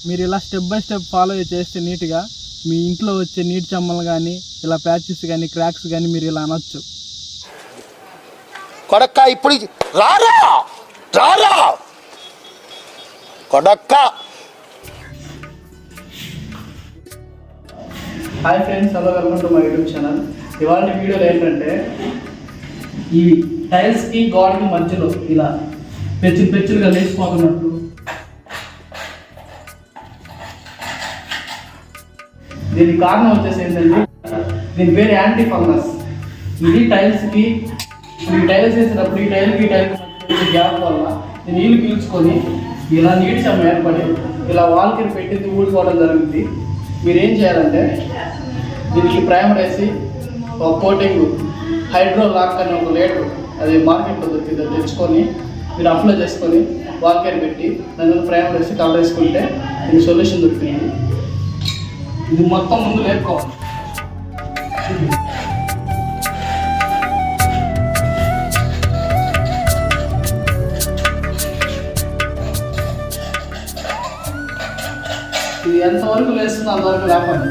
మీరు ఇలా step by step follow చేస్తే నీట్గా మీ ఇంట్లో వచ్చే నీటి చెమ్మలు కానీ ఇలా ప్యాచెస్ కానీ క్రాక్స్ కానీ మీరు ఇలా అనొచ్చు. కొడక్క ఇప్పుడు రారా రారా కొడక్క. Hi friends, hello, welcome to my YouTube channel. ఇవాళ వీడియోలో ఏంటంటే ఈ టైల్స్కి గోడకి మధ్యలో ఇలా పెచ్చులుగా లేచిపోతున్నట్టు, దీనికి కారణం వచ్చేసి ఏంటంటే దీని పేరు యాంటీ ఫంగస్. ఇది టైల్స్కి ఈ టైల్స్ వేసినప్పుడు ఈ టైల్కి గ్యాప్ వల్ల నీళ్ళు పీల్చుకొని ఇలా నీటి చెమ్మ ఏర్పడి ఇలా వాల్కి పెట్టి ఊడిపోవడం జరుగుతుంది. మీరు ఏం చేయాలంటే దీనికి ప్రైమర్ వేసి ఒక కోటింగ్ హైడ్రోలాక్ అని ఒక లీటర్ అది మార్కెట్లో దొరికింది, అది తెచ్చుకొని మీరు అప్లై చేసుకొని వాల్కేర్ పెట్టి దాని మీద ప్రైమర్ వేసి కవర్ వేసుకుంటే దీనికి సొల్యూషన్ దొరుకుతుంది. ఇది మొత్తం ముందు లేపుకోవాలి. ఇది ఎంతవరకు లేస్తుందో అంతవరకు లేపండి.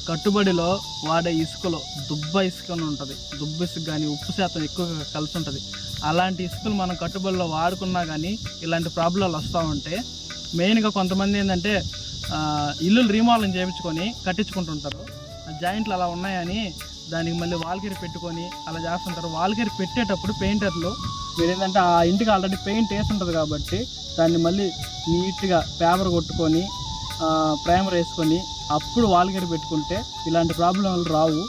కట్టుబడిలో వాడే ఇసుకలో దుబ్బ ఇసుక ఉంటుంది. దుబ్బ ఇసుక కానీ ఉప్పు శాతం ఎక్కువగా కలిసి ఉంటుంది. అలాంటి ఇసుకలు మనం కట్టుబడిలో వాడుకున్నా కానీ ఇలాంటి ప్రాబ్లాలు వస్తూ ఉంటాయి. మెయిన్గా కొంతమంది ఏంటంటే ఇల్లులు రీమోడలింగ్ చేయించుకొని కట్టించుకుంటుంటారు. జాయింట్లు అలా ఉన్నాయని దానికి మళ్ళీ వాల్కేర్ పెట్టుకొని అలా చేస్తుంటారు. వాల్కేర్ పెట్టేటప్పుడు పెయింటర్లు మీరు ఏంటంటే ఆ ఇంటికి ఆల్రెడీ పెయింట్ వేసి ఉంటుంది కాబట్టి దాన్ని మళ్ళీ నీట్గా పేపర్ కొట్టుకొని ప్రైమర్ వేసుకొని అప్పుడు వాల్కేర్ పెట్టుకుంటే ఇలాంటి ప్రాబ్లంలు రావు.